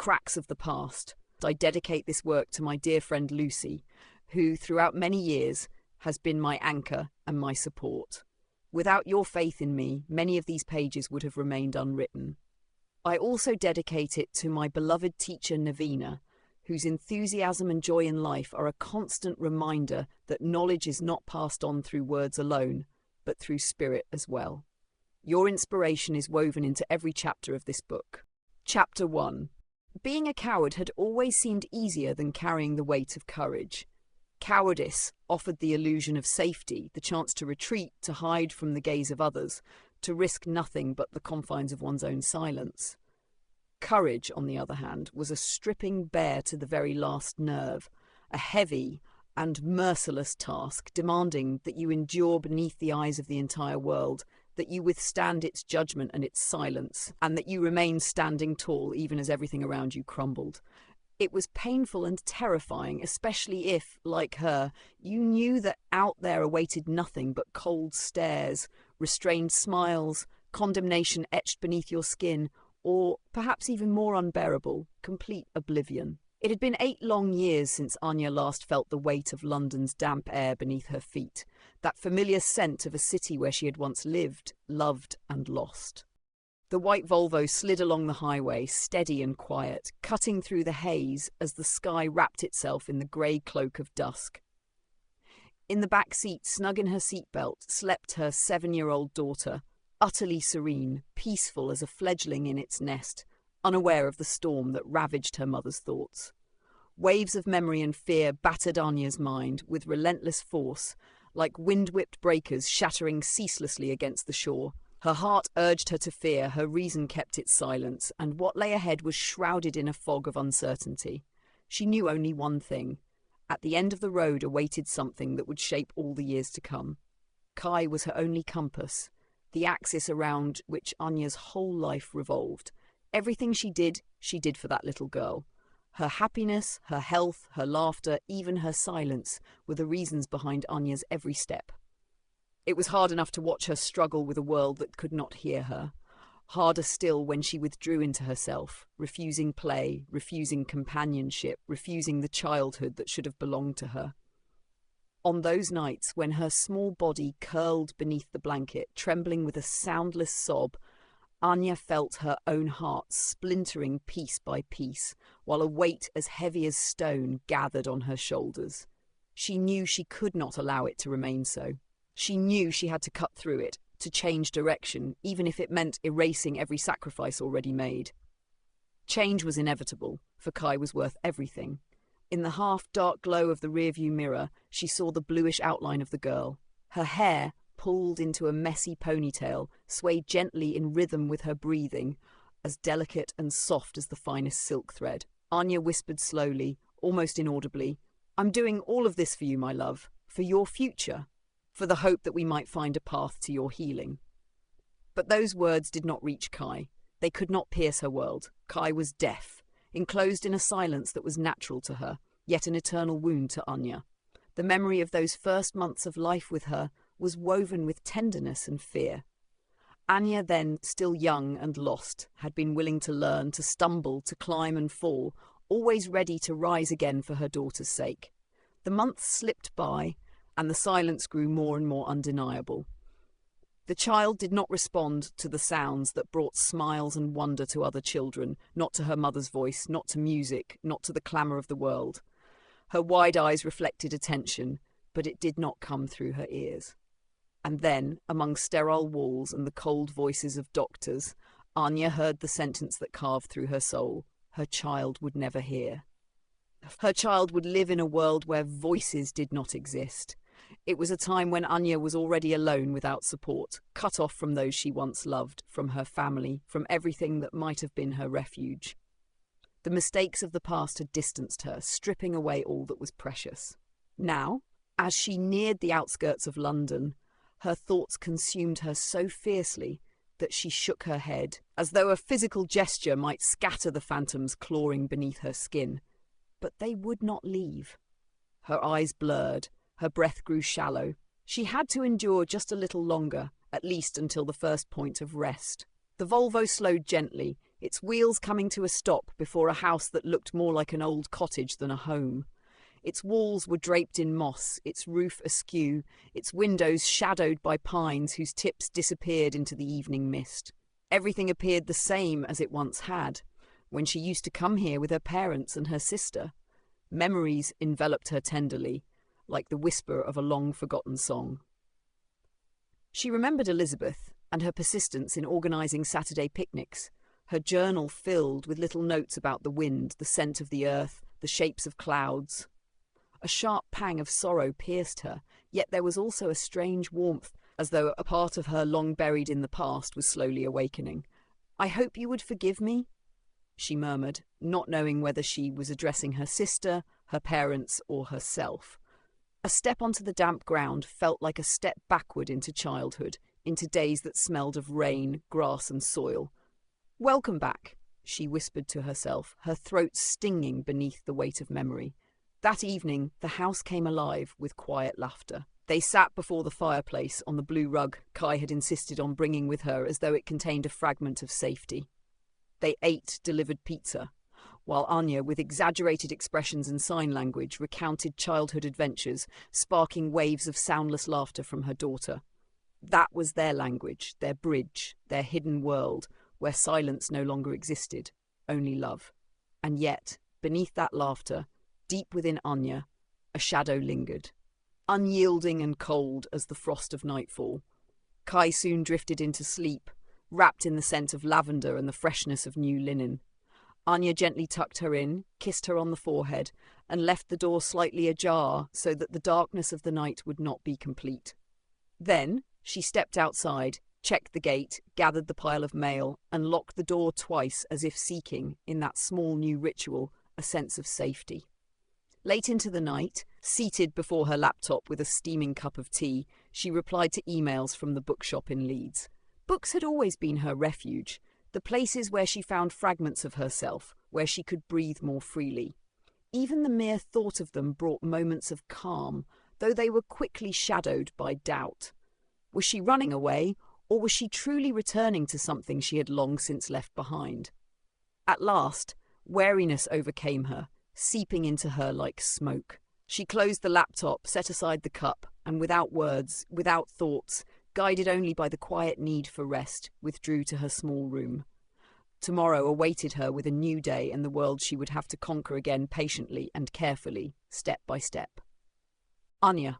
cracks of the past. I dedicate this work to my dear friend Lucy, who throughout many years has been my anchor and my support. Without your faith in me, many of these pages would have remained unwritten. I also dedicate it to my beloved teacher Navina, whose enthusiasm and joy in life are a constant reminder that knowledge is not passed on through words alone, but through spirit as well. Your inspiration is woven into every chapter of this book. Chapter 1. Being a coward had always seemed easier than carrying the weight of courage. Cowardice offered the illusion of safety, the chance to retreat, to hide from the gaze of others, to risk nothing but the confines of one's own silence. Courage, on the other hand, was a stripping bare to the very last nerve, a heavy and merciless task demanding that you endure beneath the eyes of the entire world, that you withstand its judgment and its silence, and that you remain standing tall even as everything around you crumbled. It was painful and terrifying, especially if, like her, you knew that out there awaited nothing but cold stares, restrained smiles, condemnation etched beneath your skin, or, perhaps even more unbearable, complete oblivion. It had been 8 long years since Anya last felt the weight of London's damp air beneath her feet, that familiar scent of a city where she had once lived, loved, and lost. The white Volvo slid along the highway, steady and quiet, cutting through the haze as the sky wrapped itself in the grey cloak of dusk. In the back seat, snug in her seatbelt, slept her 7-year-old daughter, utterly serene, peaceful as a fledgling in its nest, unaware of the storm that ravaged her mother's thoughts. Waves of memory and fear battered Anya's mind with relentless force, like wind-whipped breakers shattering ceaselessly against the shore. Her heart urged her to fear, her reason kept its silence, and what lay ahead was shrouded in a fog of uncertainty. She knew only one thing. At the end of the road awaited something that would shape all the years to come. Kai was her only compass, the axis around which Anya's whole life revolved. Everything she did for that little girl. Her happiness, her health, her laughter, even her silence were the reasons behind Anya's every step. It was hard enough to watch her struggle with a world that could not hear her. Harder still when she withdrew into herself, refusing play, refusing companionship, refusing the childhood that should have belonged to her. On those nights when her small body curled beneath the blanket, trembling with a soundless sob, Anya felt her own heart splintering piece by piece, while a weight as heavy as stone gathered on her shoulders. She knew she could not allow it to remain so. She knew she had to cut through it, to change direction, even if it meant erasing every sacrifice already made. Change was inevitable, for Kai was worth everything. In the half-dark glow of the rearview mirror, she saw the bluish outline of the girl. Her hair, pulled into a messy ponytail, swayed gently in rhythm with her breathing, as delicate and soft as the finest silk thread. Anya whispered slowly, almost inaudibly, "I'm doing all of this for you, my love, for your future, for the hope that we might find a path to your healing." But those words did not reach Kai. They could not pierce her world. Kai was deaf, enclosed in a silence that was natural to her, yet an eternal wound to Anya. The memory of those first months of life with her was woven with tenderness and fear. Anya then, still young and lost, had been willing to learn, to stumble, to climb and fall, always ready to rise again for her daughter's sake. The months slipped by, and the silence grew more and more undeniable. The child did not respond to the sounds that brought smiles and wonder to other children, not to her mother's voice, not to music, not to the clamour of the world. Her wide eyes reflected attention, but it did not come through her ears. And then, among sterile walls and the cold voices of doctors, Anya heard the sentence that carved through her soul: her child would never hear. Her child would live in a world where voices did not exist. It was a time when Anya was already alone without support, cut off from those she once loved, from her family, from everything that might have been her refuge. The mistakes of the past had distanced her, stripping away all that was precious. Now, as she neared the outskirts of London, her thoughts consumed her so fiercely that she shook her head, as though a physical gesture might scatter the phantoms clawing beneath her skin. But they would not leave. Her eyes blurred, her breath grew shallow. She had to endure just a little longer, at least until the first point of rest. The Volvo slowed gently, its wheels coming to a stop before a house that looked more like an old cottage than a home. Its walls were draped in moss, its roof askew, its windows shadowed by pines whose tips disappeared into the evening mist. Everything appeared the same as it once had, when she used to come here with her parents and her sister. Memories enveloped her tenderly, like the whisper of a long-forgotten song. She remembered Elizabeth and her persistence in organising Saturday picnics, her journal filled with little notes about the wind, the scent of the earth, the shapes of clouds. A sharp pang of sorrow pierced her, yet there was also a strange warmth, as though a part of her long buried in the past was slowly awakening. "I hope you would forgive me," she murmured, not knowing whether she was addressing her sister, her parents, or herself. A step onto the damp ground felt like a step backward into childhood, into days that smelled of rain, grass, and soil. "Welcome back," she whispered to herself, her throat stinging beneath the weight of memory. That evening, the house came alive with quiet laughter. They sat before the fireplace on the blue rug Kai had insisted on bringing with her as though it contained a fragment of safety. They ate delivered pizza, while Anya, with exaggerated expressions and sign language, recounted childhood adventures, sparking waves of soundless laughter from her daughter. That was their language, their bridge, their hidden world, where silence no longer existed, only love. And yet, beneath that laughter, deep within Anya, a shadow lingered, unyielding and cold as the frost of nightfall. Kai soon drifted into sleep, wrapped in the scent of lavender and the freshness of new linen. Anya gently tucked her in, kissed her on the forehead, and left the door slightly ajar so that the darkness of the night would not be complete. Then she stepped outside, checked the gate, gathered the pile of mail, and locked the door twice as if seeking, in that small new ritual, a sense of safety. Late into the night, seated before her laptop with a steaming cup of tea, she replied to emails from the bookshop in Leeds. Books had always been her refuge, the places where she found fragments of herself, where she could breathe more freely. Even the mere thought of them brought moments of calm, though they were quickly shadowed by doubt. Was she running away, or was she truly returning to something she had long since left behind? At last, wariness overcame her, seeping into her like smoke. She closed the laptop, set aside the cup, and without words, without thoughts, guided only by the quiet need for rest, withdrew to her small room. Tomorrow awaited her with a new day and the world she would have to conquer again patiently and carefully, step by step. Anya.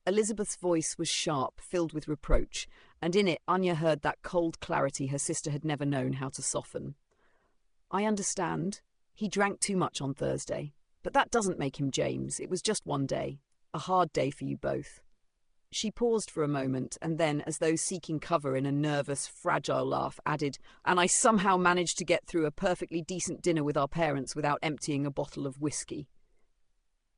Elizabeth's voice was sharp, filled with reproach, and in it Anya heard that cold clarity her sister had never known how to soften. I understand. He drank too much on Thursday. But that doesn't make him James. It was just one day. A hard day for you both. She paused for a moment and then, as though seeking cover in a nervous, fragile laugh, added, "And I somehow managed to get through a perfectly decent dinner with our parents without emptying a bottle of whiskey."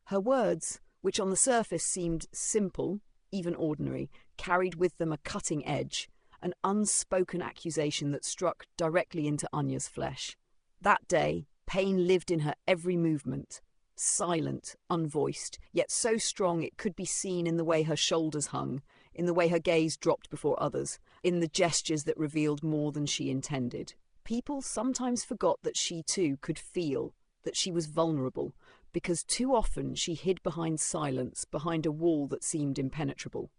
Her words, which on the surface seemed simple, even ordinary, carried with them a cutting edge, an unspoken accusation that struck directly into Anya's flesh. That day, pain lived in her every movement, silent, unvoiced, yet so strong it could be seen in the way her shoulders hung, in the way her gaze dropped before others, in the gestures that revealed more than she intended. People sometimes forgot that she too could feel, that she was vulnerable, because too often she hid behind silence, behind a wall that seemed impenetrable.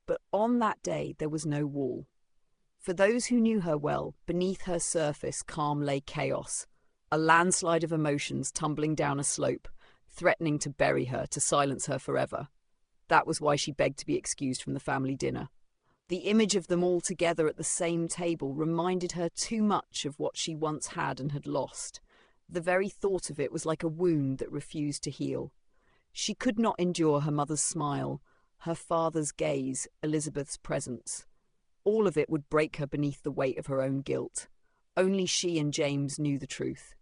But on that day there was no wall. For those who knew her well, beneath her surface calm lay chaos, a landslide of emotions tumbling down a slope, threatening to bury her, to silence her forever. That was why she begged to be excused from the family dinner. The image of them all together at the same table reminded her too much of what she once had and had lost. The very thought of it was like a wound that refused to heal. She could not endure her mother's smile, her father's gaze, Elizabeth's presence. All of it would break her beneath the weight of her own guilt. Only she and James knew the truth.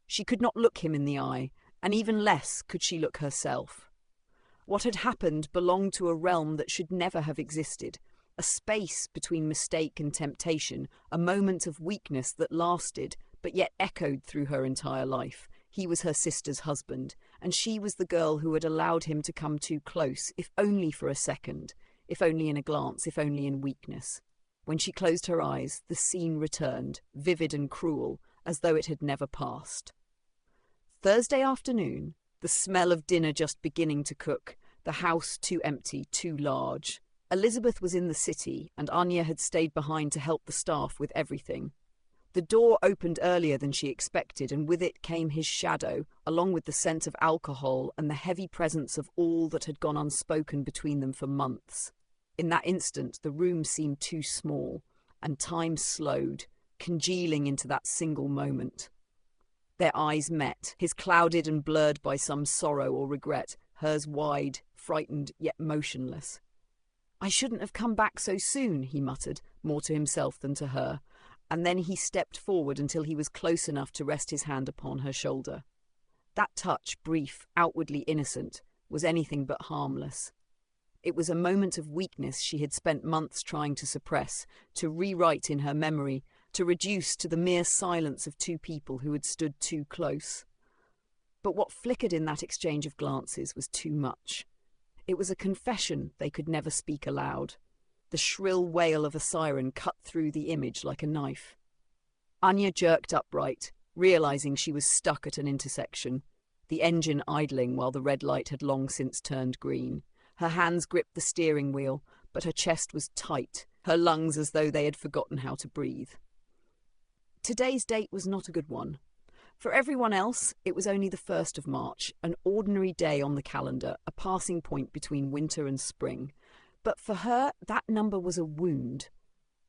She could not look him in the eye, and even less could she look herself. What had happened belonged to a realm that should never have existed, a space between mistake and temptation, a moment of weakness that lasted, but yet echoed through her entire life. He was her sister's husband, and she was the girl who had allowed him to come too close, if only for a second, if only in a glance, if only in weakness. When she closed her eyes, the scene returned, vivid and cruel, as though it had never passed. Thursday afternoon, the smell of dinner just beginning to cook, the house too empty, too large. Elizabeth was in the city, and Anya had stayed behind to help the staff with everything. The door opened earlier than she expected, and with it came his shadow, along with the scent of alcohol and the heavy presence of all that had gone unspoken between them for months. In that instant, the room seemed too small, and time slowed, congealing into that single moment. Their eyes met, his clouded and blurred by some sorrow or regret, hers wide, frightened yet motionless. "I shouldn't have come back so soon," he muttered, more to himself than to her, and then he stepped forward until he was close enough to rest his hand upon her shoulder. That touch, brief, outwardly innocent, was anything but harmless. It was a moment of weakness she had spent months trying to suppress, to rewrite in her memory, to reduce to the mere silence of two people who had stood too close. But what flickered in that exchange of glances was too much. It was a confession they could never speak aloud. The shrill wail of a siren cut through the image like a knife. Anya jerked upright, realizing she was stuck at an intersection, the engine idling while the red light had long since turned green. Her hands gripped the steering wheel, but her chest was tight, her lungs as though they had forgotten how to breathe. Today's date was not a good one. For everyone else, it was only the 1st of March, an ordinary day on the calendar, a passing point between winter and spring. But for her, that number was a wound,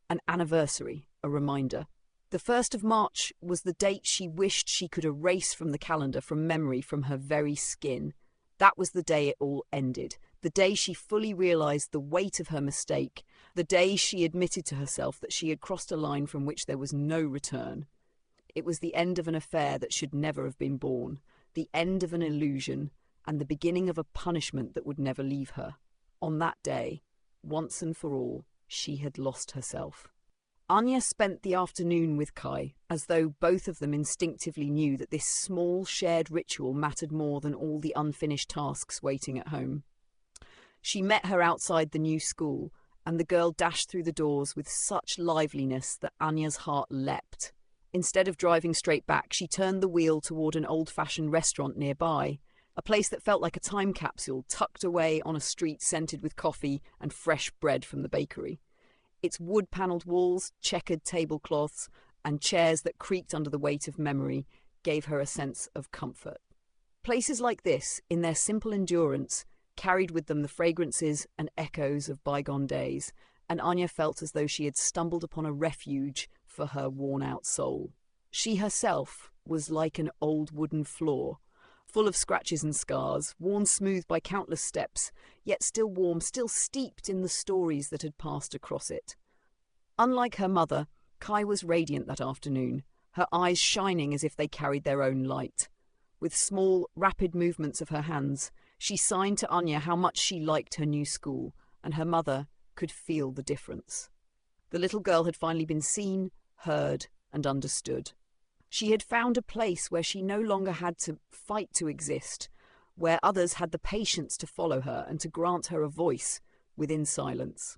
an anniversary, a reminder. The 1st of March was the date she wished she could erase from the calendar, from memory, from her very skin. That was the day it all ended, the day she fully realized the weight of her mistake, the day she admitted to herself that she had crossed a line from which there was no return. It was the end of an affair that should never have been born, the end of an illusion, and the beginning of a punishment that would never leave her. On that day, once and for all, she had lost herself. Anya spent the afternoon with Kai, as though both of them instinctively knew that this small shared ritual mattered more than all the unfinished tasks waiting at home. She met her outside the new school, and the girl dashed through the doors with such liveliness that Anya's heart leapt. Instead of driving straight back, she turned the wheel toward an old-fashioned restaurant nearby, a place that felt like a time capsule tucked away on a street scented with coffee and fresh bread from the bakery. Its wood-panelled walls, checkered tablecloths, and chairs that creaked under the weight of memory gave her a sense of comfort. Places like this, in their simple endurance, carried with them the fragrances and echoes of bygone days, and Anya felt as though she had stumbled upon a refuge for her worn-out soul. She herself was like an old wooden floor, full of scratches and scars, worn smooth by countless steps, yet still warm, still steeped in the stories that had passed across it. Unlike her mother, Kai was radiant that afternoon, her eyes shining as if they carried their own light. With small, rapid movements of her hands, she signed to Anya how much she liked her new school, and her mother could feel the difference. The little girl had finally been seen, heard, and understood. She had found a place where she no longer had to fight to exist, where others had the patience to follow her and to grant her a voice within silence.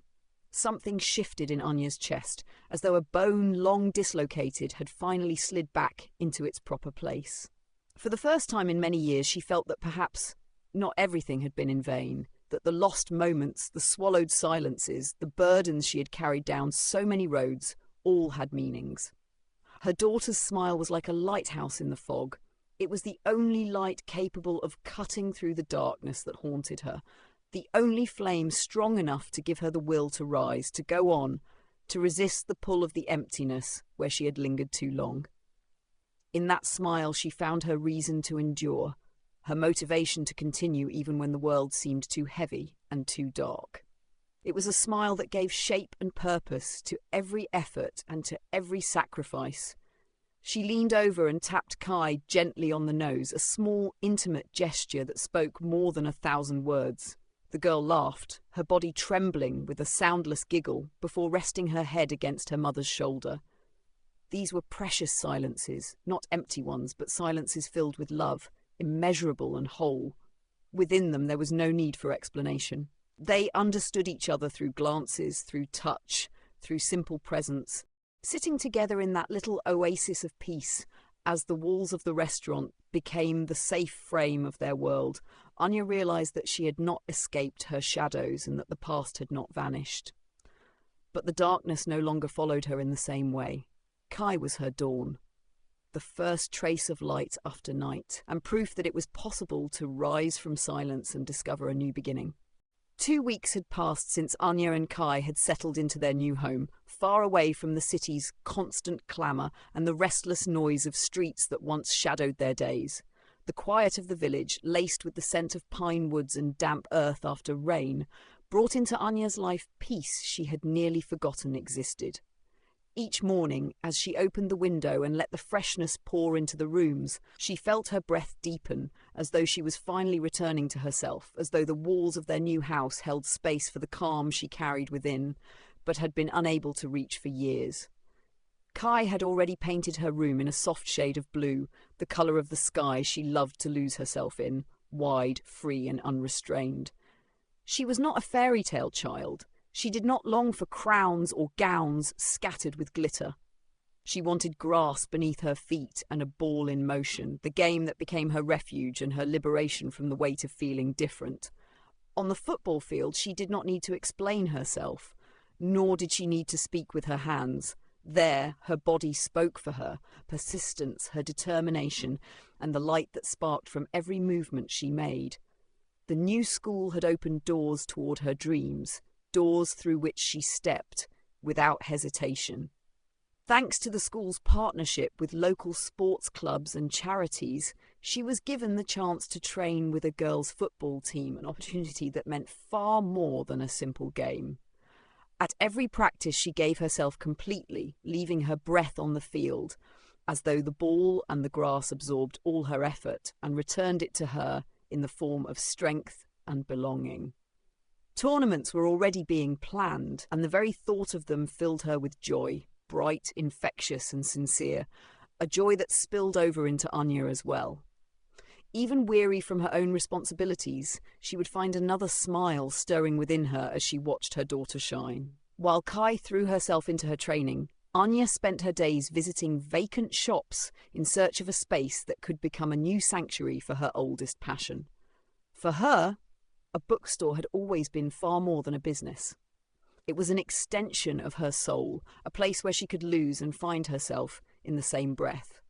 Something shifted in Anya's chest, as though a bone long dislocated had finally slid back into its proper place. For the first time in many years, she felt that perhaps not everything had been in vain, that the lost moments, the swallowed silences, the burdens she had carried down so many roads, all had meanings. Her daughter's smile was like a lighthouse in the fog. It was the only light capable of cutting through the darkness that haunted her, the only flame strong enough to give her the will to rise, to go on, to resist the pull of the emptiness where she had lingered too long. In that smile she found her reason to endure, her motivation to continue even when the world seemed too heavy and too dark. It was a smile that gave shape and purpose to every effort and to every sacrifice. She leaned over and tapped Kai gently on the nose, a small, intimate gesture that spoke more than 1,000 words. The girl laughed, her body trembling with a soundless giggle, before resting her head against her mother's shoulder. These were precious silences, not empty ones, but silences filled with love, immeasurable and whole. Within them there was no need for explanation. They understood each other through glances, through touch, through simple presence, sitting together in that little oasis of peace as the walls of the restaurant became the safe frame of their world. Anya realized that she had not escaped her shadows and that the past had not vanished. But the darkness no longer followed her in the same way. Kai was her dawn, the first trace of light after night, and proof that it was possible to rise from silence and discover a new beginning. 2 weeks had passed since Anya and Kai had settled into their new home, far away from the city's constant clamour and the restless noise of streets that once shadowed their days. The quiet of the village, laced with the scent of pine woods and damp earth after rain, brought into Anya's life peace she had nearly forgotten existed. Each morning, as she opened the window and let the freshness pour into the rooms, she felt her breath deepen, as though she was finally returning to herself, as though the walls of their new house held space for the calm she carried within, but had been unable to reach for years. Kai had already painted her room in a soft shade of blue, the colour of the sky she loved to lose herself in, wide, free and unrestrained. She was not a fairy tale child. She did not long for crowns or gowns scattered with glitter. She wanted grass beneath her feet and a ball in motion, the game that became her refuge and her liberation from the weight of feeling different. On the football field, she did not need to explain herself, nor did she need to speak with her hands. There, her body spoke for her, persistence, her determination, and the light that sparked from every movement she made. The new school had opened doors toward her dreams, doors through which she stepped without hesitation. Thanks to the school's partnership with local sports clubs and charities, she was given the chance to train with a girls' football team, an opportunity that meant far more than a simple game. At every practice, she gave herself completely, leaving her breath on the field, as though the ball and the grass absorbed all her effort and returned it to her in the form of strength and belonging. Tournaments were already being planned, and the very thought of them filled her with joy, bright, infectious and sincere, a joy that spilled over into Anya as well. Even weary from her own responsibilities, she would find another smile stirring within her as she watched her daughter shine. While Kai threw herself into her training, Anya spent her days visiting vacant shops in search of a space that could become a new sanctuary for her oldest passion. For her, a bookstore had always been far more than a business. It was an extension of her soul, a place where she could lose and find herself in the same breath.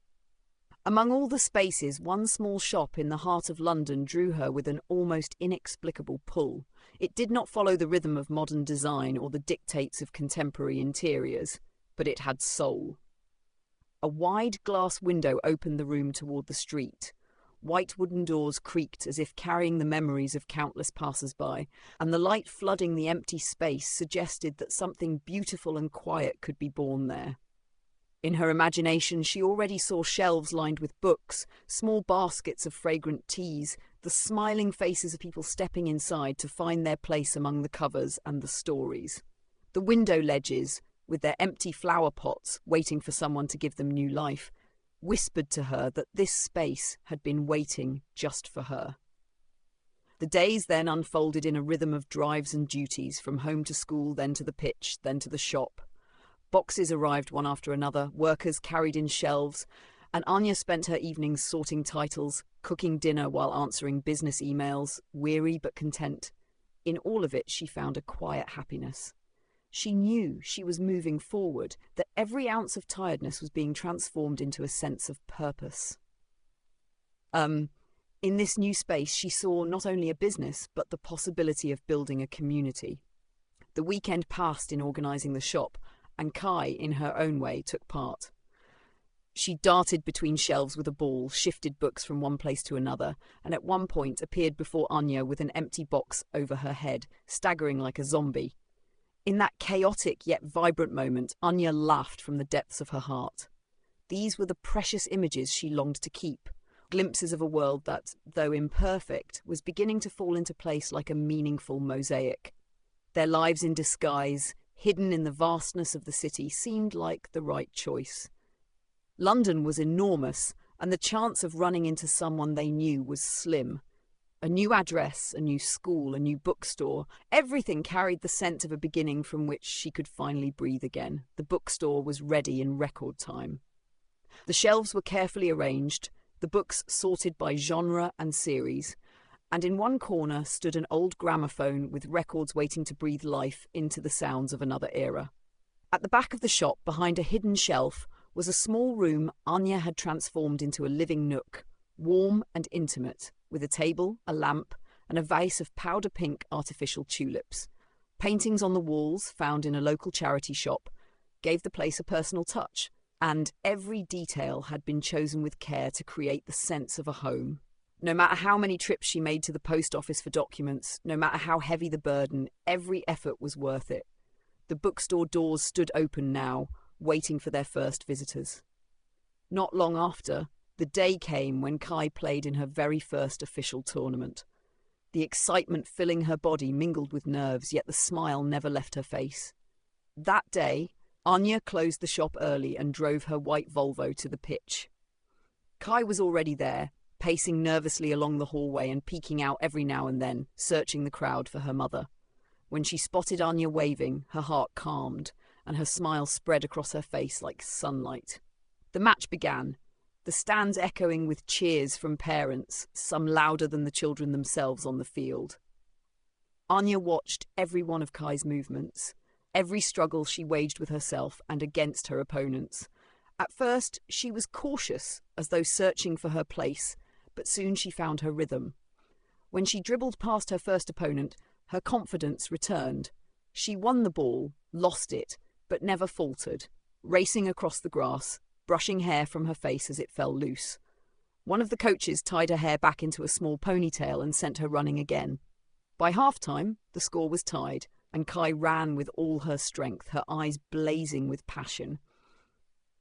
Among all the spaces, one small shop in the heart of London drew her with an almost inexplicable pull. It did not follow the rhythm of modern design or the dictates of contemporary interiors, but it had soul. A wide glass window opened the room toward the street. White wooden doors creaked as if carrying the memories of countless passers-by, and the light flooding the empty space suggested that something beautiful and quiet could be born there. In her imagination, she already saw shelves lined with books, small baskets of fragrant teas, the smiling faces of people stepping inside to find their place among the covers and the stories. The window ledges, with their empty flower pots waiting for someone to give them new life, whispered to her that this space had been waiting just for her. The days then unfolded in a rhythm of drives and duties, from home to school, then to the pitch, then to the shop. Boxes arrived one after another, workers carried in shelves, and Anya spent her evenings sorting titles, cooking dinner while answering business emails, weary but content. In all of it, she found a quiet happiness. She knew she was moving forward, that every ounce of tiredness was being transformed into a sense of purpose. In this new space, she saw not only a business, but the possibility of building a community. The weekend passed in organising the shop, and Kai, in her own way, took part. She darted between shelves with a ball, shifted books from one place to another, and at one point appeared before Anya with an empty box over her head, staggering like a zombie. In that chaotic yet vibrant moment, Anya laughed from the depths of her heart. These were the precious images she longed to keep, glimpses of a world that, though imperfect, was beginning to fall into place like a meaningful mosaic. Their lives in disguise, hidden in the vastness of the city, seemed like the right choice. London was enormous, and the chance of running into someone they knew was slim. A new address, a new school, a new bookstore. Everything carried the scent of a beginning from which she could finally breathe again. The bookstore was ready in record time. The shelves were carefully arranged, the books sorted by genre and series, and in one corner stood an old gramophone with records waiting to breathe life into the sounds of another era. At the back of the shop, behind a hidden shelf, was a small room Anya had transformed into a living nook, warm and intimate, with a table, a lamp, and a vase of powder-pink artificial tulips. Paintings on the walls, found in a local charity shop, gave the place a personal touch, and every detail had been chosen with care to create the sense of a home. No matter how many trips she made to the post office for documents, no matter how heavy the burden, every effort was worth it. The bookstore doors stood open now, waiting for their first visitors. Not long after, the day came when Kai played in her very first official tournament. The excitement filling her body mingled with nerves, yet the smile never left her face. That day, Anya closed the shop early and drove her white Volvo to the pitch. Kai was already there, pacing nervously along the hallway and peeking out every now and then, searching the crowd for her mother. When she spotted Anya waving, her heart calmed, and her smile spread across her face like sunlight. The match began, the stands echoing with cheers from parents, some louder than the children themselves on the field. Anya watched every one of Kai's movements, every struggle she waged with herself and against her opponents. At first, she was cautious, as though searching for her place, but soon she found her rhythm. When she dribbled past her first opponent, her confidence returned. She won the ball, lost it, but never faltered, racing across the grass, brushing hair from her face as it fell loose. One of the coaches tied her hair back into a small ponytail and sent her running again. By half-time, the score was tied, and Kai ran with all her strength, her eyes blazing with passion.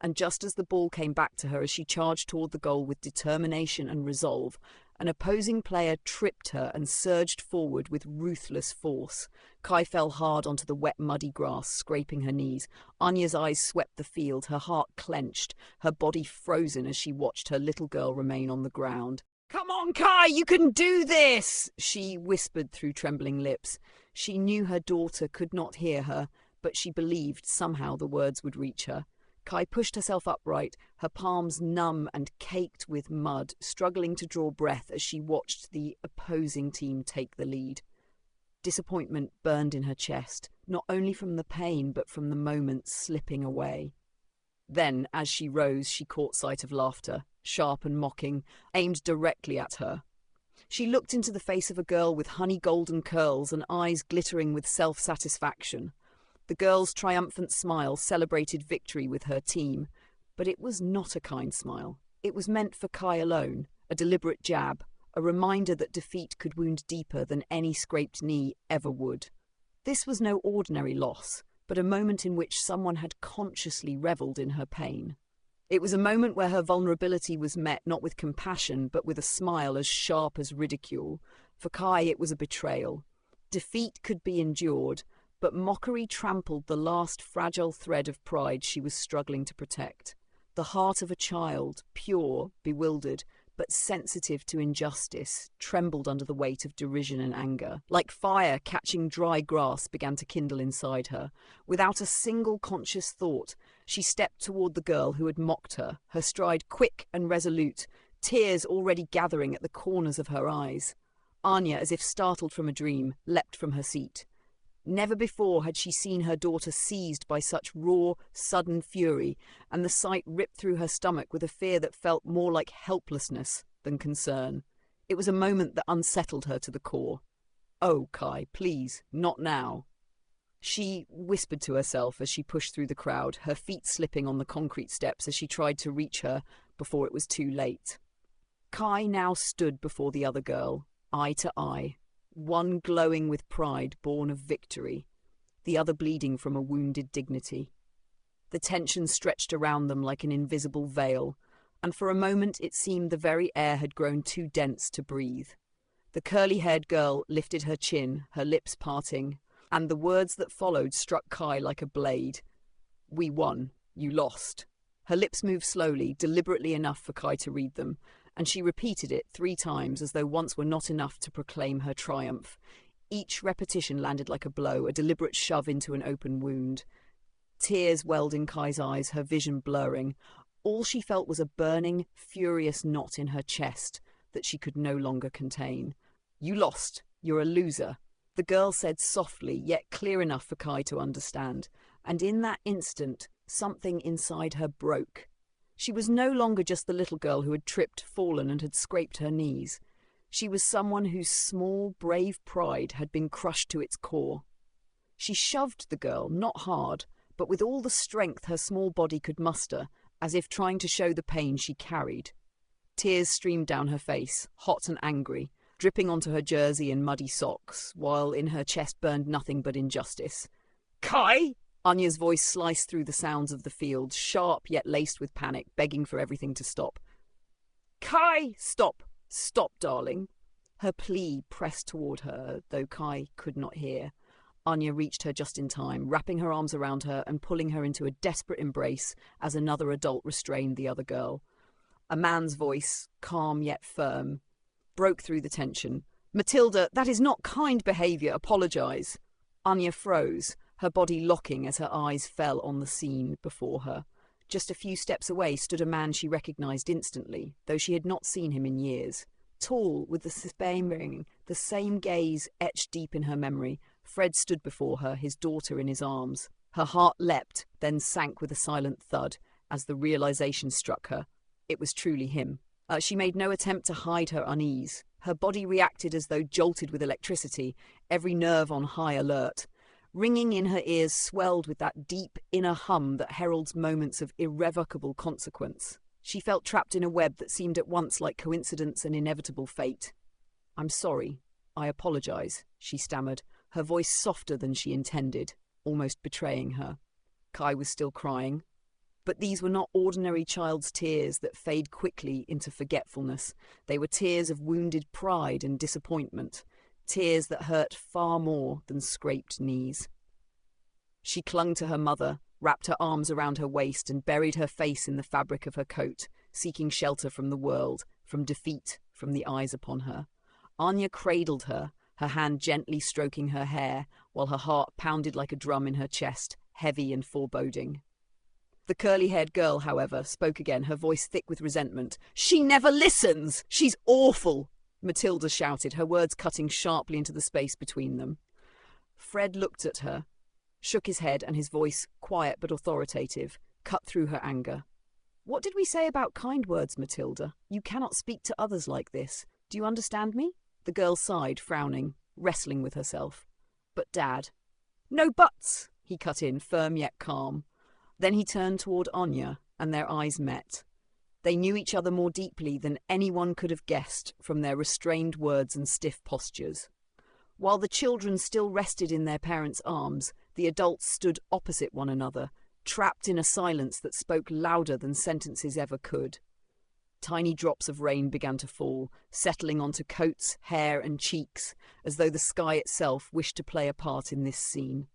And just as the ball came back to her as she charged toward the goal with determination and resolve, an opposing player tripped her and surged forward with ruthless force. Kai fell hard onto the wet, muddy grass, scraping her knees. Anya's eyes swept the field, her heart clenched, her body frozen as she watched her little girl remain on the ground. "Come on, Kai, you can do this!" she whispered through trembling lips. She knew her daughter could not hear her, but she believed somehow the words would reach her. Kai pushed herself upright, her palms numb and caked with mud, struggling to draw breath as she watched the opposing team take the lead. Disappointment burned in her chest, not only from the pain but from the moments slipping away. Then, as she rose, she caught sight of laughter, sharp and mocking, aimed directly at her. She looked into the face of a girl with honey-golden curls and eyes glittering with self-satisfaction. The girl's triumphant smile celebrated victory with her team, but it was not a kind smile. It was meant for Kai alone, a deliberate jab, a reminder that defeat could wound deeper than any scraped knee ever would. This was no ordinary loss, but a moment in which someone had consciously revelled in her pain. It was a moment where her vulnerability was met not with compassion, but with a smile as sharp as ridicule. For Kai, it was a betrayal. Defeat could be endured, but mockery trampled the last fragile thread of pride she was struggling to protect. The heart of a child, pure, bewildered, but sensitive to injustice, trembled under the weight of derision and anger. Like fire catching dry grass began to kindle inside her. Without a single conscious thought, she stepped toward the girl who had mocked her, her stride quick and resolute, tears already gathering at the corners of her eyes. Anya, as if startled from a dream, leapt from her seat. Never before had she seen her daughter seized by such raw, sudden fury, and the sight ripped through her stomach with a fear that felt more like helplessness than concern. It was a moment that unsettled her to the core. "Oh, Kai, please, not now." She whispered to herself as she pushed through the crowd, her feet slipping on the concrete steps as she tried to reach her before it was too late. Kai now stood before the other girl, eye to eye, one glowing with pride born of victory, the other bleeding from a wounded dignity. The tension stretched around them like an invisible veil, and for a moment it seemed the very air had grown too dense to breathe. The curly-haired girl lifted her chin, her lips parting, and the words that followed struck Kai like a blade. "We won. You lost." Her lips moved slowly, deliberately enough for Kai to read them, and she repeated it 3 times as though once were not enough to proclaim her triumph. Each repetition landed like a blow, a deliberate shove into an open wound. Tears welled in Kai's eyes, her vision blurring. All she felt was a burning, furious knot in her chest that she could no longer contain. "You lost. You're a loser," the girl said softly, yet clear enough for Kai to understand. And in that instant, something inside her broke. She was no longer just the little girl who had tripped, fallen, and had scraped her knees. She was someone whose small, brave pride had been crushed to its core. She shoved the girl, not hard, but with all the strength her small body could muster, as if trying to show the pain she carried. Tears streamed down her face, hot and angry, dripping onto her jersey and muddy socks, while in her chest burned nothing but injustice. "Kai!" Anya's voice sliced through the sounds of the field, sharp yet laced with panic, begging for everything to stop. "Kai! Stop! Stop, darling!" Her plea pressed toward her, though Kai could not hear. Anya reached her just in time, wrapping her arms around her and pulling her into a desperate embrace as another adult restrained the other girl. A man's voice, calm yet firm, broke through the tension. "Matilda, that is not kind behaviour. Apologise." Anya froze, her body locking as her eyes fell on the scene before her. Just a few steps away stood a man she recognised instantly, though she had not seen him in years. Tall, with the same gaze etched deep in her memory, Fred stood before her, his daughter in his arms. Her heart leapt, then sank with a silent thud, as the realisation struck her. It was truly him. She made no attempt to hide her unease. Her body reacted as though jolted with electricity, every nerve on high alert. Ringing in her ears swelled with that deep inner hum that heralds moments of irrevocable consequence. She felt trapped in a web that seemed at once like coincidence and inevitable fate. "I'm sorry. I apologise," she stammered, her voice softer than she intended, almost betraying her. Kai was still crying. But these were not ordinary child's tears that fade quickly into forgetfulness. They were tears of wounded pride and disappointment, tears that hurt far more than scraped knees. She clung to her mother, wrapped her arms around her waist, and buried her face in the fabric of her coat, seeking shelter from the world, from defeat, from the eyes upon her. Anya cradled her, her hand gently stroking her hair, while her heart pounded like a drum in her chest, heavy and foreboding. The curly-haired girl, however, spoke again, her voice thick with resentment. "She never listens! She's awful!" Matilda shouted, her words cutting sharply into the space between them. Fred looked at her, shook his head, and his voice, quiet but authoritative, cut through her anger. "What did we say about kind words, Matilda? You cannot speak to others like this. Do you understand me?" The girl sighed, frowning, wrestling with herself. "But Dad—" "No buts!" he cut in, firm yet calm. Then he turned toward Anya, and their eyes met. They knew each other more deeply than anyone could have guessed from their restrained words and stiff postures. While the children still rested in their parents' arms, the adults stood opposite one another, trapped in a silence that spoke louder than sentences ever could. Tiny drops of rain began to fall, settling onto coats, hair, and cheeks, as though the sky itself wished to play a part in this scene.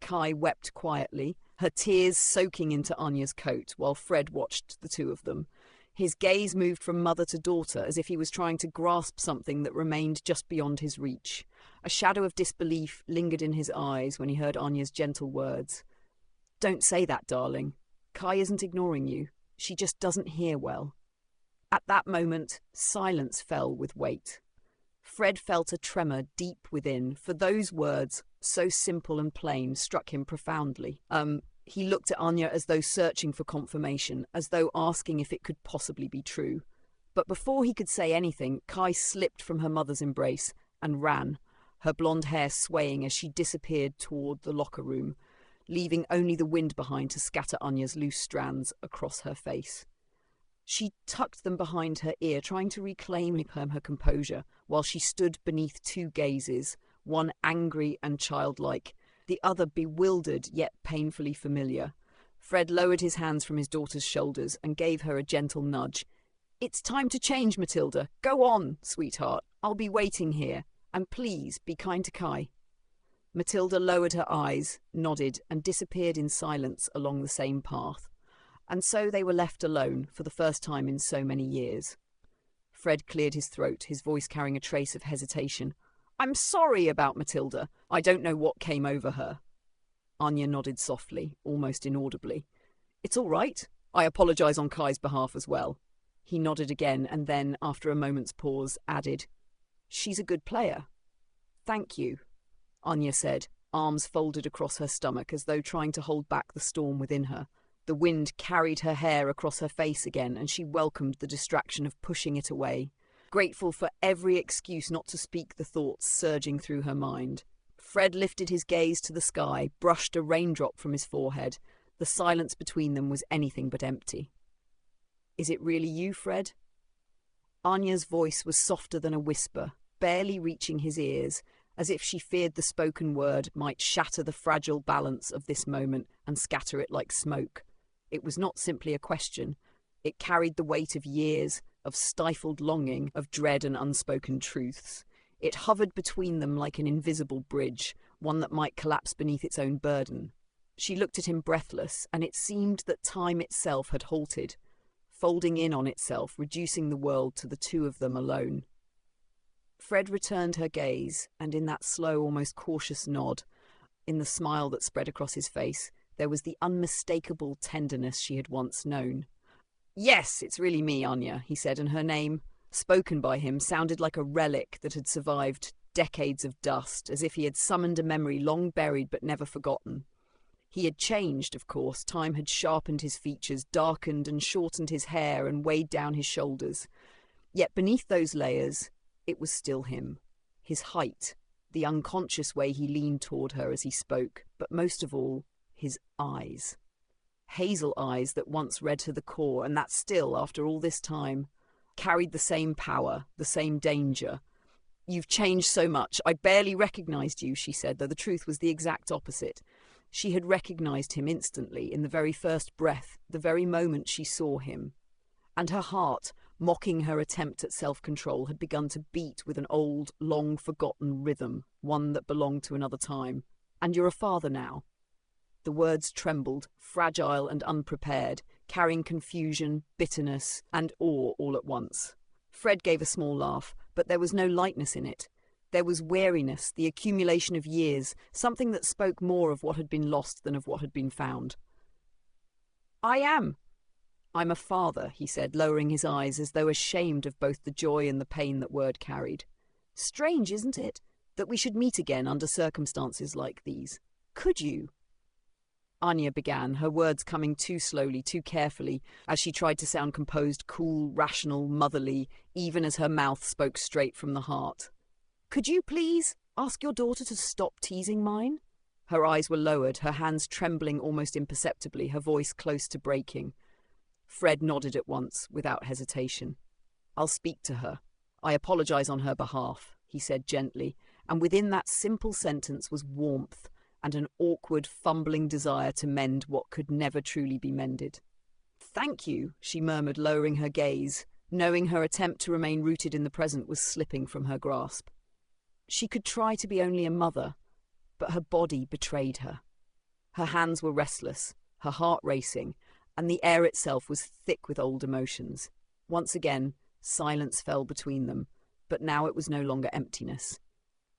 Kai wept quietly, her tears soaking into Anya's coat, while Fred watched the two of them. His gaze moved from mother to daughter, as if he was trying to grasp something that remained just beyond his reach. A shadow of disbelief lingered in his eyes when he heard Anya's gentle words. "Don't say that, darling. Kai isn't ignoring you. She just doesn't hear well." At that moment, silence fell with weight. Fred felt a tremor deep within, for those words, so simple and plain, struck him profoundly. He looked at Anya as though searching for confirmation, as though asking if it could possibly be true. But before he could say anything, Kai slipped from her mother's embrace and ran, her blonde hair swaying as she disappeared toward the locker room, leaving only the wind behind to scatter Anya's loose strands across her face. She tucked them behind her ear, trying to reclaim her composure, while she stood beneath 2 gazes, one angry and childlike, the other bewildered yet painfully familiar. Fred lowered his hands from his daughter's shoulders and gave her a gentle nudge. "It's time to change, Matilda. Go on, sweetheart. I'll be waiting here. And please, be kind to Kai." Matilda lowered her eyes, nodded, and disappeared in silence along the same path. And so they were left alone for the first time in so many years. Fred cleared his throat, his voice carrying a trace of hesitation. "I'm sorry about Matilda. I don't know what came over her." Anya nodded softly, almost inaudibly. "It's all right. I apologize on Kai's behalf as well." He nodded again and then, after a moment's pause, added, "She's a good player." "Thank you," Anya said, arms folded across her stomach as though trying to hold back the storm within her. The wind carried her hair across her face again, and she welcomed the distraction of pushing it away, grateful for every excuse not to speak the thoughts surging through her mind. Fred lifted his gaze to the sky, brushed a raindrop from his forehead. The silence between them was anything but empty. "Is it really you, Fred?" Anya's voice was softer than a whisper, barely reaching his ears, as if she feared the spoken word might shatter the fragile balance of this moment and scatter it like smoke. It was not simply a question. It carried the weight of years, of stifled longing, of dread and unspoken truths. It hovered between them like an invisible bridge, one that might collapse beneath its own burden. She looked at him breathless, and it seemed that time itself had halted, folding in on itself, reducing the world to the two of them alone. Fred returned her gaze, and in that slow, almost cautious nod, in the smile that spread across his face, there was the unmistakable tenderness she had once known. "Yes, it's really me, Anya," he said, and her name, spoken by him, sounded like a relic that had survived decades of dust, as if he had summoned a memory long buried but never forgotten. He had changed, of course. Time had sharpened his features, darkened and shortened his hair, and weighed down his shoulders. Yet beneath those layers, it was still him. His height, the unconscious way he leaned toward her as he spoke, but most of all, his eyes. Hazel eyes that once read to the core, and that still, after all this time, carried the same power, the same danger. "You've changed so much. I barely recognized you," she said, though the truth was the exact opposite. She had recognized him instantly, in the very first breath, the very moment she saw him. And her heart, mocking her attempt at self-control, had begun to beat with an old, long-forgotten rhythm, one that belonged to another time. "And you're a father now." The words trembled, fragile and unprepared, carrying confusion, bitterness, and awe all at once. Fred gave a small laugh, but there was no lightness in it. There was weariness, the accumulation of years, something that spoke more of what had been lost than of what had been found. "I am. I'm a father," he said, lowering his eyes as though ashamed of both the joy and the pain that word carried. "Strange, isn't it, that we should meet again under circumstances like these? Could you?" Anya began, her words coming too slowly, too carefully, as she tried to sound composed, cool, rational, motherly, even as her mouth spoke straight from the heart. "Could you please ask your daughter to stop teasing mine?" Her eyes were lowered, her hands trembling almost imperceptibly, her voice close to breaking. Fred nodded at once, without hesitation. "I'll speak to her. I apologize on her behalf," he said gently, and within that simple sentence was warmth and an awkward, fumbling desire to mend what could never truly be mended. "Thank you," she murmured, lowering her gaze, knowing her attempt to remain rooted in the present was slipping from her grasp. She could try to be only a mother, but her body betrayed her. Her hands were restless, her heart racing, and the air itself was thick with old emotions. Once again, silence fell between them, but now it was no longer emptiness.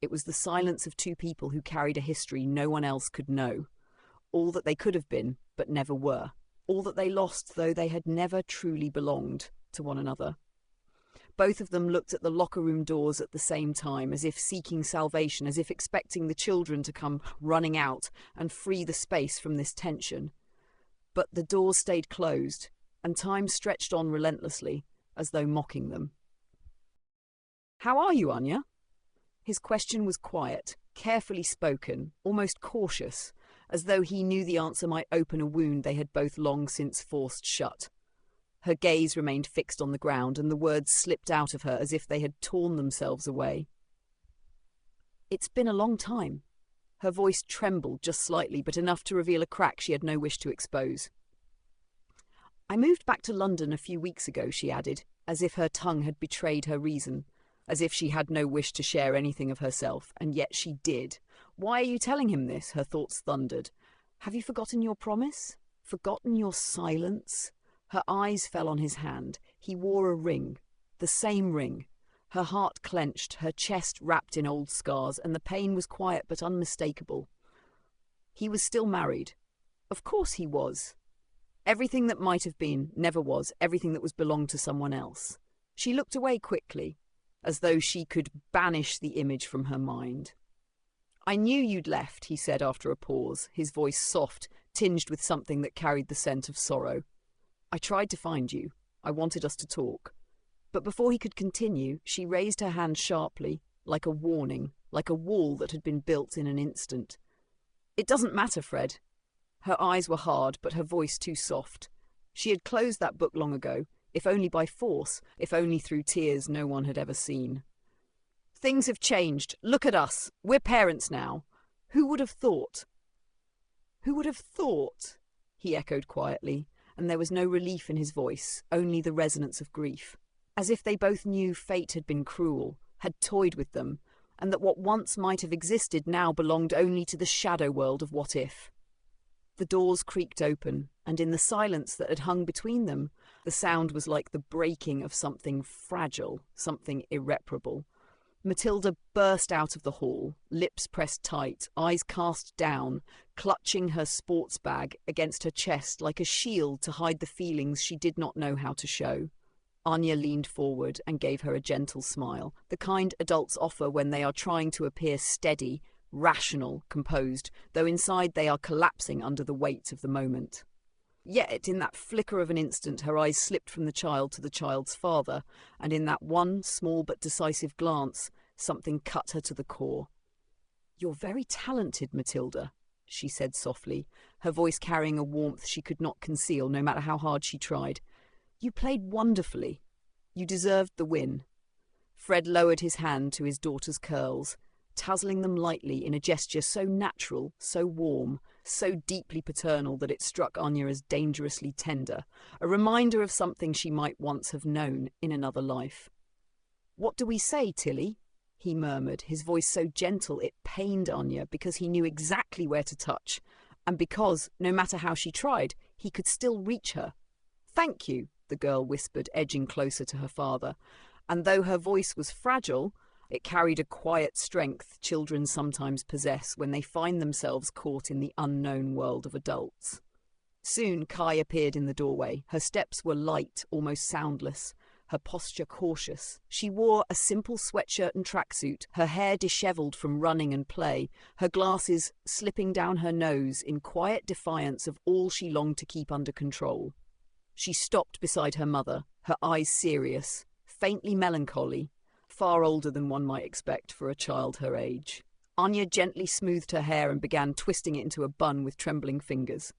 It was the silence of two people who carried a history no one else could know. All that they could have been, but never were. All that they lost, though they had never truly belonged to one another. Both of them looked at the locker room doors at the same time, as if seeking salvation, as if expecting the children to come running out and free the space from this tension. But the doors stayed closed, and time stretched on relentlessly, as though mocking them. "How are you, Anya?" His question was quiet, carefully spoken, almost cautious, as though he knew the answer might open a wound they had both long since forced shut. Her gaze remained fixed on the ground, and the words slipped out of her as if they had torn themselves away. "It's been a long time." Her voice trembled just slightly, but enough to reveal a crack she had no wish to expose. "I moved back to London a few weeks ago," she added, as if her tongue had betrayed her reason, as if she had no wish to share anything of herself, and yet she did. "Why are you telling him this?" her thoughts thundered. "Have you forgotten your promise? Forgotten your silence?" Her eyes fell on his hand. He wore a ring. The same ring. Her heart clenched, her chest wrapped in old scars, and the pain was quiet but unmistakable. He was still married. Of course he was. Everything that might have been never was, everything that was belonged to someone else. She looked away quickly, as though she could banish the image from her mind. "I knew you'd left," he said after a pause, his voice soft, tinged with something that carried the scent of sorrow. "I tried to find you. I wanted us to talk." But before he could continue, she raised her hand sharply, like a warning, like a wall that had been built in an instant. "It doesn't matter, Fred." Her eyes were hard, but her voice too soft. She had closed that book long ago, if only by force, if only through tears no one had ever seen. "Things have changed. Look at us. We're parents now. Who would have thought?" "Who would have thought?" he echoed quietly, and there was no relief in his voice, only the resonance of grief. As if they both knew fate had been cruel, had toyed with them, and that what once might have existed now belonged only to the shadow world of what if. The doors creaked open, and in the silence that had hung between them, the sound was like the breaking of something fragile, something irreparable. Matilda burst out of the hall, lips pressed tight, eyes cast down, clutching her sports bag against her chest like a shield to hide the feelings she did not know how to show. Anya leaned forward and gave her a gentle smile, the kind adults offer when they are trying to appear steady, rational, composed, though inside they are collapsing under the weight of the moment. Yet, in that flicker of an instant, her eyes slipped from the child to the child's father, and in that one small but decisive glance, something cut her to the core. "You're very talented, Matilda," she said softly, her voice carrying a warmth she could not conceal no matter how hard she tried. "You played wonderfully. You deserved the win." Fred lowered his hand to his daughter's curls, tousling them lightly in a gesture so natural, so warm, so deeply paternal that it struck Anya as dangerously tender, a reminder of something she might once have known in another life. "What do we say, Tilly?" he murmured, his voice so gentle it pained Anya because he knew exactly where to touch, and because, no matter how she tried, he could still reach her. "Thank you," the girl whispered, edging closer to her father, and though her voice was fragile, it carried a quiet strength children sometimes possess when they find themselves caught in the unknown world of adults. Soon Kai appeared in the doorway. Her steps were light, almost soundless, her posture cautious. She wore a simple sweatshirt and tracksuit, her hair dishevelled from running and play, her glasses slipping down her nose in quiet defiance of all she longed to keep under control. She stopped beside her mother, her eyes serious, faintly melancholy, far older than one might expect for a child her age. Anya gently smoothed her hair and began twisting it into a bun with trembling fingers.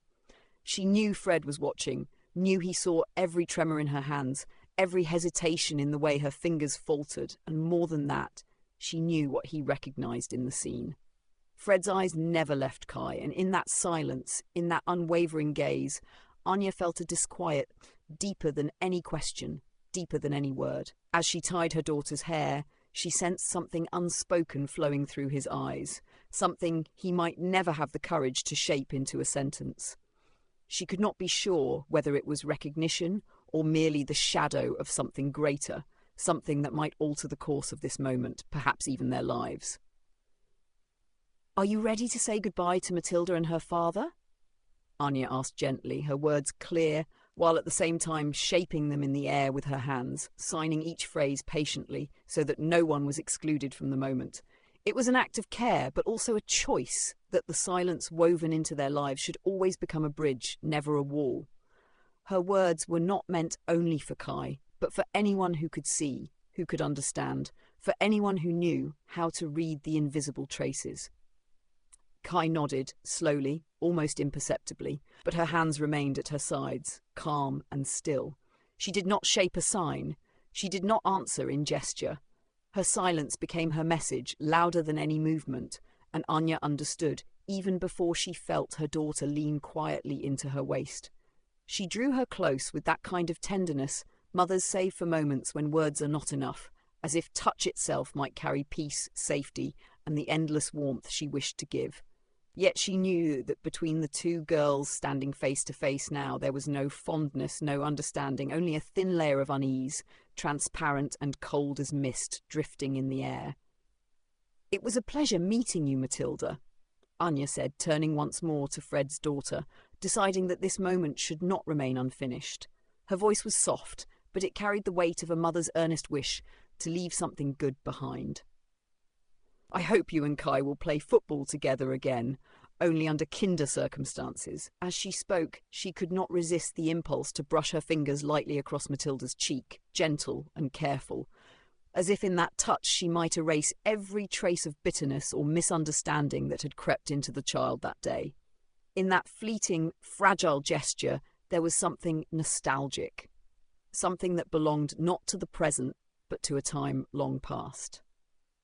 She knew Fred was watching, knew he saw every tremor in her hands, every hesitation in the way her fingers faltered, and more than that, she knew what he recognized in the scene. Fred's eyes never left Kai, and in that silence, in that unwavering gaze, Anya felt a disquiet deeper than any question, deeper than any word. As she tied her daughter's hair, she sensed something unspoken flowing through his eyes, something he might never have the courage to shape into a sentence. She could not be sure whether it was recognition or merely the shadow of something greater, something that might alter the course of this moment, perhaps even their lives. "Are you ready to say goodbye to Matilda and her father?" Anya asked gently, her words clear, while at the same time shaping them in the air with her hands, signing each phrase patiently so that no one was excluded from the moment. It was an act of care, but also a choice that the silence woven into their lives should always become a bridge, never a wall. Her words were not meant only for Kai, but for anyone who could see, who could understand, for anyone who knew how to read the invisible traces. Kai nodded, slowly, almost imperceptibly, but her hands remained at her sides, calm and still. She did not shape a sign. She did not answer in gesture. Her silence became her message, louder than any movement, and Anya understood, even before she felt her daughter lean quietly into her waist. She drew her close with that kind of tenderness mothers save for moments when words are not enough, as if touch itself might carry peace, safety, and the endless warmth she wished to give. Yet she knew that between the two girls standing face to face now there was no fondness, no understanding, only a thin layer of unease, transparent and cold as mist drifting in the air. "It was a pleasure meeting you, Matilda," Anya said, turning once more to Fred's daughter, deciding that this moment should not remain unfinished. Her voice was soft, but it carried the weight of a mother's earnest wish to leave something good behind. "I hope you and Kai will play football together again, only under kinder circumstances." As she spoke, she could not resist the impulse to brush her fingers lightly across Matilda's cheek, gentle and careful, as if in that touch she might erase every trace of bitterness or misunderstanding that had crept into the child that day. In that fleeting, fragile gesture, there was something nostalgic, something that belonged not to the present, but to a time long past.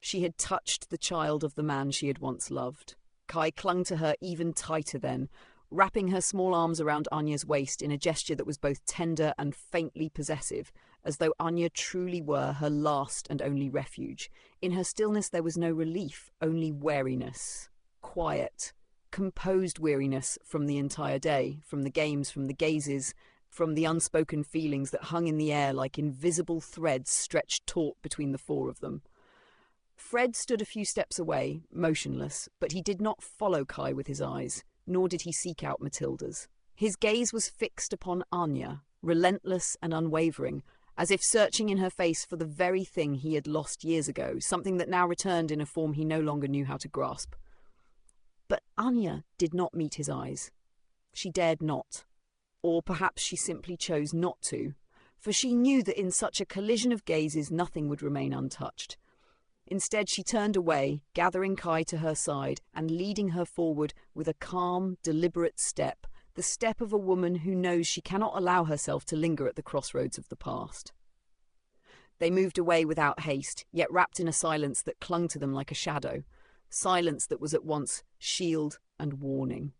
She had touched the child of the man she had once loved. Kai clung to her even tighter then, wrapping her small arms around Anya's waist in a gesture that was both tender and faintly possessive, as though Anya truly were her last and only refuge. In her stillness there was no relief, only wariness, quiet, composed weariness from the entire day, from the games, from the gazes, from the unspoken feelings that hung in the air like invisible threads stretched taut between the four of them. Fred stood a few steps away, motionless, but he did not follow Kai with his eyes, nor did he seek out Matilda's. His gaze was fixed upon Anya, relentless and unwavering, as if searching in her face for the very thing he had lost years ago, something that now returned in a form he no longer knew how to grasp. But Anya did not meet his eyes. She dared not. Or perhaps she simply chose not to, for she knew that in such a collision of gazes nothing would remain untouched. Instead, she turned away, gathering Kai to her side and leading her forward with a calm, deliberate step, the step of a woman who knows she cannot allow herself to linger at the crossroads of the past. They moved away without haste, yet wrapped in a silence that clung to them like a shadow, silence that was at once shield and warning.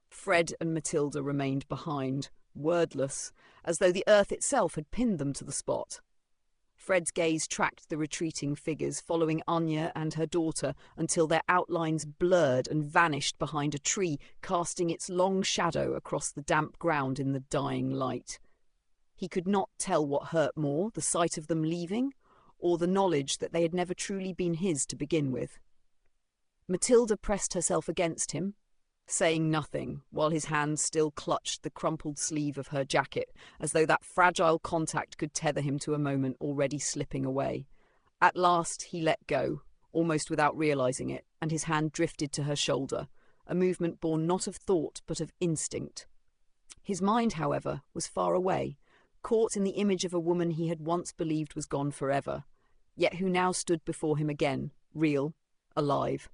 Fred and Matilda remained behind, wordless, as though the earth itself had pinned them to the spot. Fred's gaze tracked the retreating figures, following Anya and her daughter until their outlines blurred and vanished behind a tree, casting its long shadow across the damp ground in the dying light. He could not tell what hurt more, the sight of them leaving, or the knowledge that they had never truly been his to begin with. Matilda pressed herself against him, saying nothing, while his hands still clutched the crumpled sleeve of her jacket, as though that fragile contact could tether him to a moment already slipping away. At last he let go, almost without realizing it, and his hand drifted to her shoulder, a movement born not of thought but of instinct. His mind, however, was far away, caught in the image of a woman he had once believed was gone forever, yet who now stood before him again, real, alive,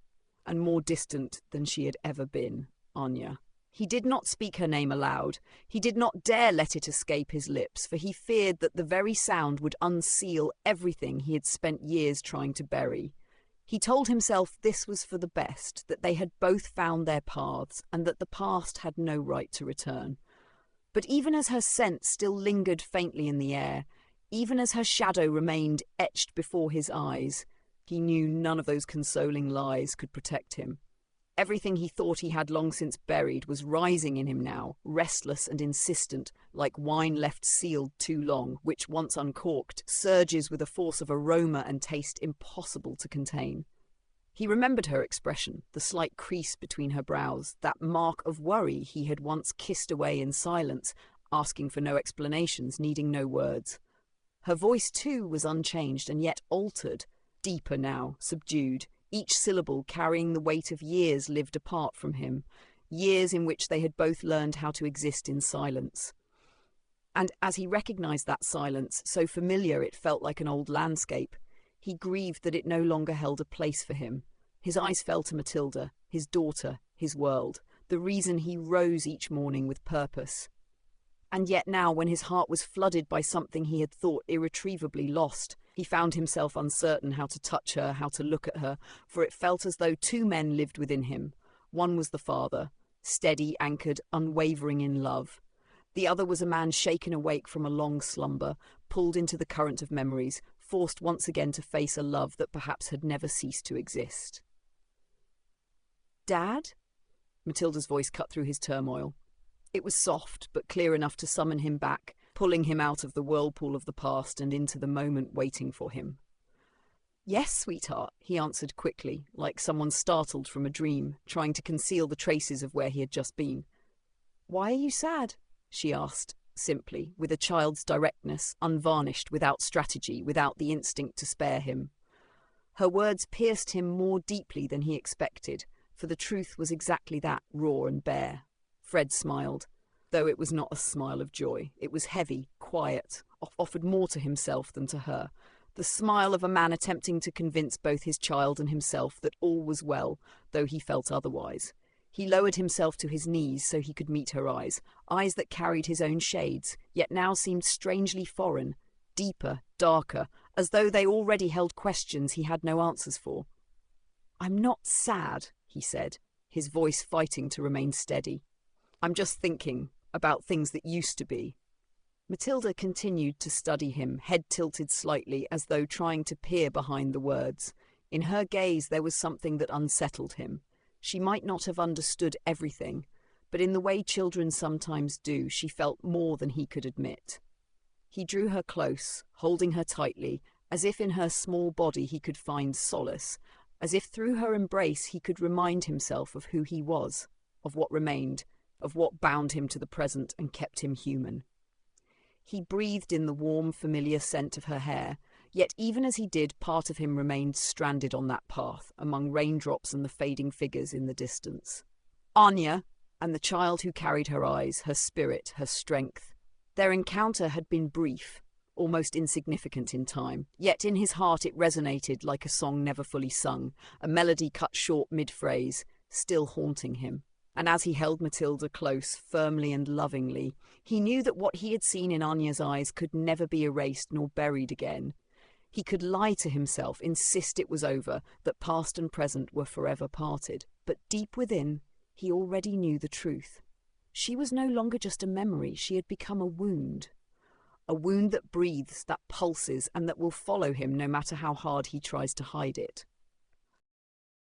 and more distant than she had ever been, Anya. He did not speak her name aloud. He did not dare let it escape his lips, for he feared that the very sound would unseal everything he had spent years trying to bury. He told himself this was for the best, that they had both found their paths, and that the past had no right to return. But even as her scent still lingered faintly in the air, even as her shadow remained etched before his eyes, he knew none of those consoling lies could protect him. Everything he thought he had long since buried was rising in him now, restless and insistent, like wine left sealed too long, which, once uncorked, surges with a force of aroma and taste impossible to contain. He remembered her expression, the slight crease between her brows, that mark of worry he had once kissed away in silence, asking for no explanations, needing no words. Her voice, too, was unchanged and yet altered, deeper now, subdued, each syllable carrying the weight of years lived apart from him, years in which they had both learned how to exist in silence. And as he recognized that silence, so familiar it felt like an old landscape, he grieved that it no longer held a place for him. His eyes fell to Matilda, his daughter, his world, the reason he rose each morning with purpose. And yet now, when his heart was flooded by something he had thought irretrievably lost, he found himself uncertain how to touch her, how to look at her, for it felt as though two men lived within him. One was the father, steady, anchored, unwavering in love. The other was a man shaken awake from a long slumber, pulled into the current of memories, forced once again to face a love that perhaps had never ceased to exist. "Dad?" Matilda's voice cut through his turmoil. It was soft, but clear enough to summon him back, pulling him out of the whirlpool of the past and into the moment waiting for him. "Yes, sweetheart," he answered quickly, like someone startled from a dream, trying to conceal the traces of where he had just been. "Why are you sad?" she asked, simply, with a child's directness, unvarnished, without strategy, without the instinct to spare him. Her words pierced him more deeply than he expected, for the truth was exactly that, raw and bare. Fred smiled, though it was not a smile of joy. It was heavy, quiet, offered more to himself than to her. The smile of a man attempting to convince both his child and himself that all was well, though he felt otherwise. He lowered himself to his knees so he could meet her eyes, eyes that carried his own shades, yet now seemed strangely foreign, deeper, darker, as though they already held questions he had no answers for. "I'm not sad," he said, his voice fighting to remain steady. "I'm just thinking about things that used to be." Matilda continued to study him, head tilted slightly as though trying to peer behind the words. In her gaze there was something that unsettled him. She might not have understood everything, but in the way children sometimes do, she felt more than he could admit. He drew her close, holding her tightly, as if in her small body he could find solace, as if through her embrace he could remind himself of who he was, of what remained, of what bound him to the present and kept him human. He breathed in the warm, familiar scent of her hair, yet even as he did, part of him remained stranded on that path, among raindrops and the fading figures in the distance. Anya, and the child who carried her eyes, her spirit, her strength. Their encounter had been brief, almost insignificant in time, yet in his heart it resonated like a song never fully sung, a melody cut short mid-phrase, still haunting him. And as he held Matilda close, firmly and lovingly, he knew that what he had seen in Anya's eyes could never be erased nor buried again. He could lie to himself, insist it was over, that past and present were forever parted. But deep within, he already knew the truth. She was no longer just a memory, she had become a wound. A wound that breathes, that pulses, and that will follow him no matter how hard he tries to hide it.